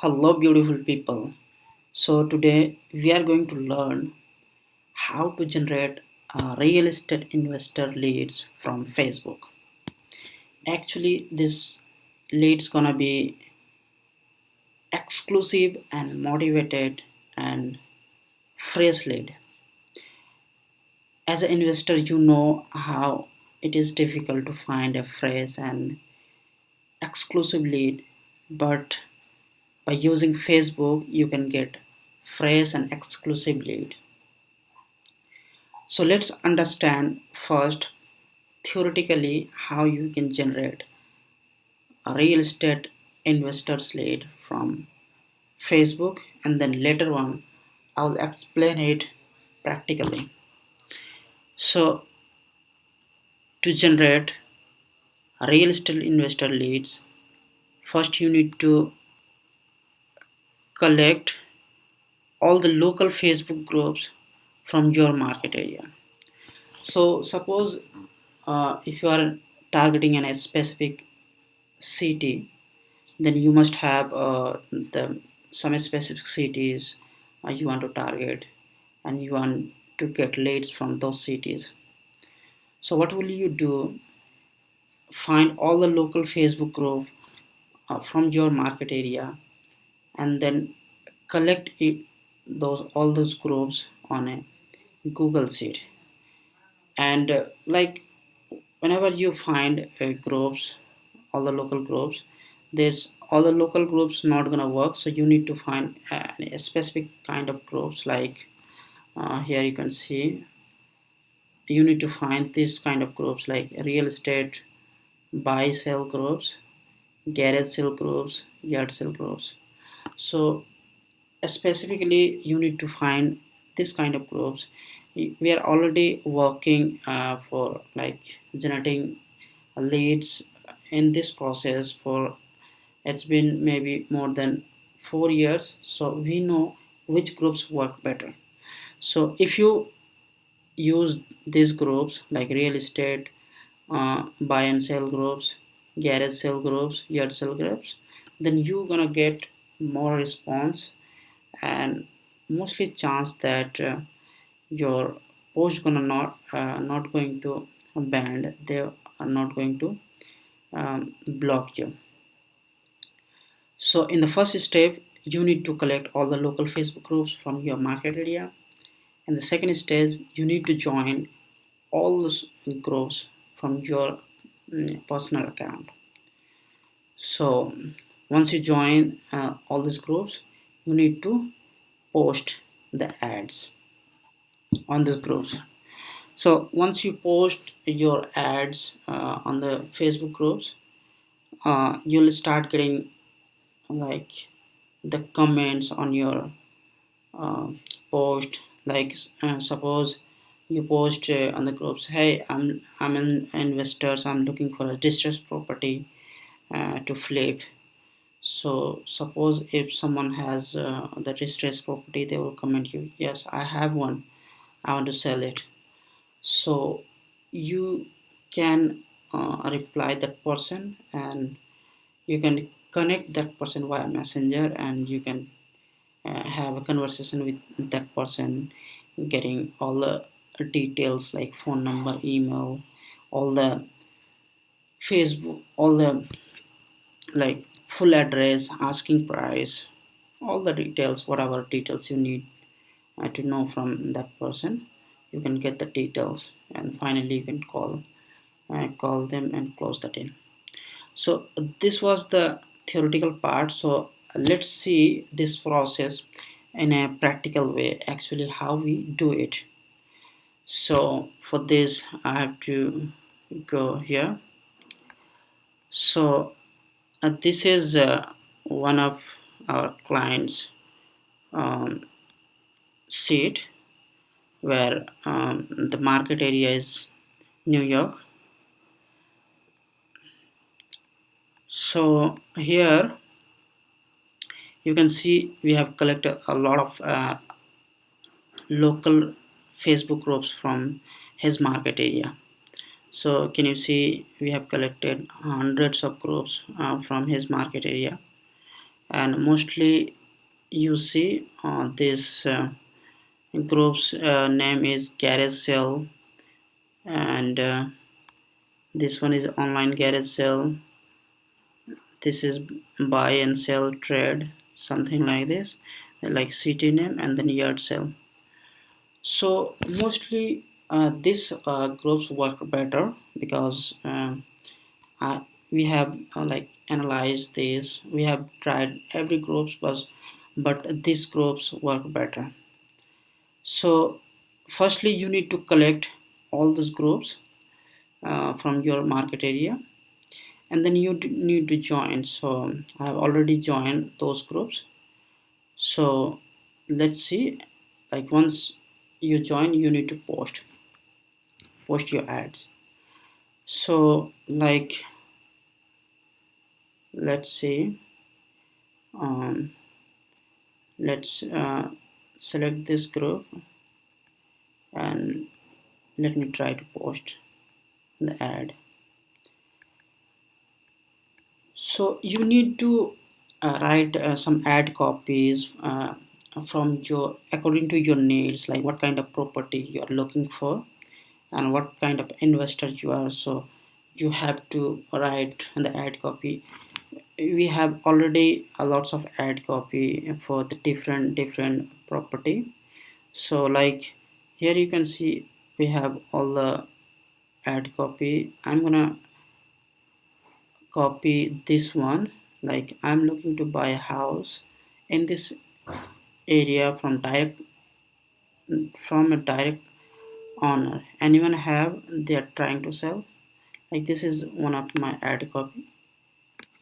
Hello, beautiful people. So, today we are going to learn how to generate real estate investor leads from Facebook. Actually, this leads gonna be exclusive and motivated and fresh lead. As an investor, you know how it is difficult to find a fresh and exclusive lead, but by using Facebook, you can get fresh and exclusive lead. So let's understand first theoretically how you can generate a real estate investors lead from Facebook, and then later on I'll explain it practically. So to generate a real estate investor leads, first you need to collect all the local Facebook groups from your market area. So suppose if you are targeting in a specific city, then you must have the some specific cities you want to target, and you want to get leads from those cities. So what will you do? Find all the local Facebook group from your market area, and then collect those all those groups on a Google sheet. And like whenever you find groups, all the local groups, there's all the local groups not gonna work, so you need to find a specific kind of groups. Like here you can see, you need to find this kind of groups like real estate buy sell groups, garage sale groups, yard sale groups. So specifically you need to find this kind of groups. We are already working for like generating leads in this process for, it's been maybe more than 4 years, so we know which groups work better. So if you use these groups like real estate buy and sell groups, garage sale groups, yard sale groups, then you gonna get more response, and mostly chance that your post gonna not going to banned, they are not going to block you. So in the first step, you need to collect all the local Facebook groups from your market area. And the second stage, you need to join all those groups from your personal account. So once you join all these groups, you need to post the ads on these groups. So once you post your ads on the Facebook groups, you'll start getting like the comments on your uh, post. Like suppose you post on the groups, hey, I'm an investor, so I'm looking for a distressed property to flip. So suppose if someone has the distressed property, they will comment you, yes, I have one, I want to sell it. So you can reply that person, and you can connect that person via messenger, and you can have a conversation with that person, getting all the details like phone number, email, all the Facebook, all the like full address, asking price, all the details, whatever details you need to know from that person. You can get the details, and finally you can call them and close the deal. So this was the theoretical part. So let's see this process in a practical way, actually how we do it. So for this I have to go here. So this is one of our clients um, seat, where the market area is New York. So here you can see we have collected a lot of local Facebook groups from his market area. So can you see we have collected hundreds of groups from his market area, and mostly you see this group's name is garage sale, and this one is online garage sale. This is buy and sell trade, something like this, like city name and then yard sale. So mostly these groups work better because uh, we have like analyzed this, we have tried every groups, but these groups work better. So firstly you need to collect all those groups from your market area, and then you need to join. So I have already joined those groups. So let's see, like once you join you need to post your ads. So like let's see, um, let's select this group and let me try to post the ad. So you need to write some ad copies from your according to your needs, like what kind of property you are looking for and what kind of investor you are. So you have to write the ad copy. We have already a lots of ad copy for the different property. So like here you can see we have all the ad copy. I'm gonna copy this one. Like I'm looking to buy a house in this area from a direct owner. Anyone have, they are trying to sell. Like this is one of my ad copy.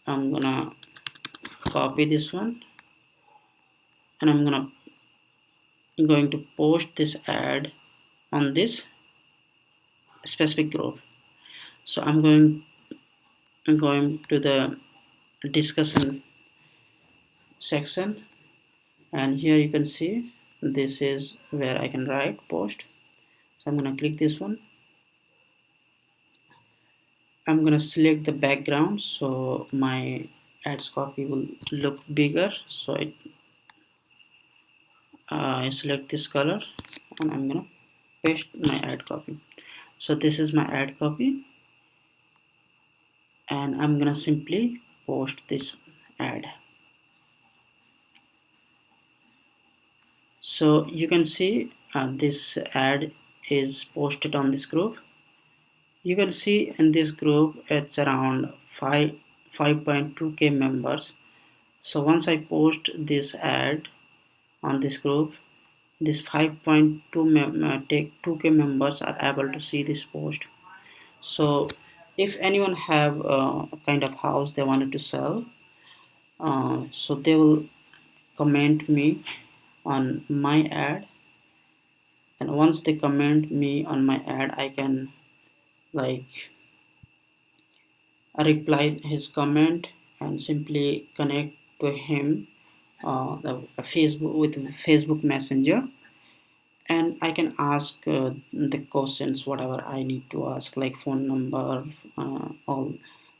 I'm gonna copy this one and I'm going to post this ad on this specific group. So I'm going to the discussion section, and here you can see this is where I can write post. So I'm gonna click this one. I'm gonna select the background so my ads copy will look bigger. So I select this color and I'm gonna paste my ad copy. So this is my ad copy, and I'm gonna simply post this ad. So you can see this ad is posted on this group. You can see in this group it's around 5.2k members. So once I post this ad on this group, this 2k members are able to see this post. So if anyone have a kind of house they wanted to sell, so they will comment me on my ad, and once they comment me on my ad I can like reply his comment and simply connect to him the Facebook with Facebook Messenger, and I can ask the questions whatever I need to ask, like phone number, all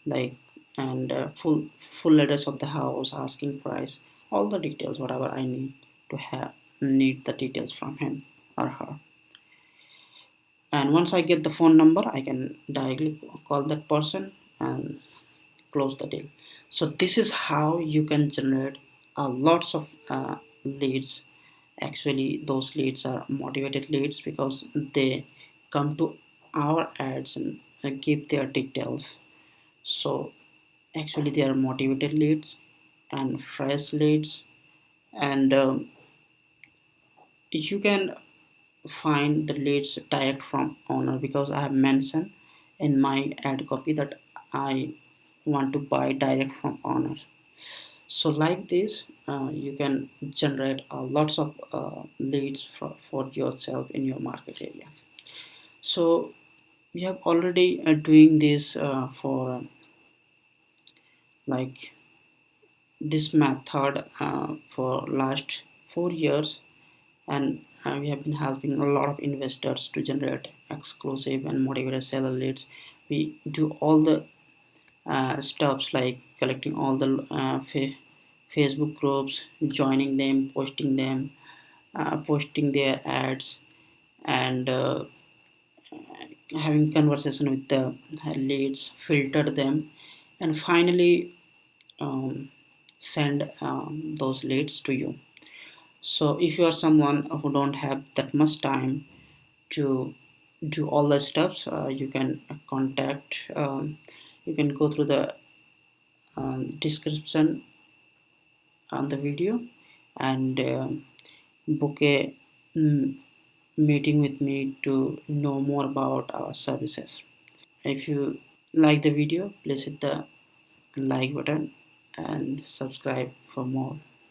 like, and full address of the house, asking price, all the details whatever I need to have, need the details from him or her. And once I get the phone number I can directly call that person and close the deal. So this is how you can generate lots of leads. Actually those leads are motivated leads because they come to our ads and give their details. So actually they are motivated leads and fresh leads, and you can find the leads direct from owner because I have mentioned in my ad copy that I want to buy direct from owner. So like this you can generate lots of leads for yourself in your market area. So we have already doing this for like this method for last 4 years, and we have been helping a lot of investors to generate exclusive and motivated seller leads. We do all the steps like collecting all the Facebook groups, joining them, posting their ads, and having conversation with the leads, filter them, and finally um, send those leads to you. So if you are someone who don't have that much time to do all the steps, you can contact you can go through the description on the video and book a mm, meeting with me to know more about our services. If you like the video, please hit the like button and subscribe for more.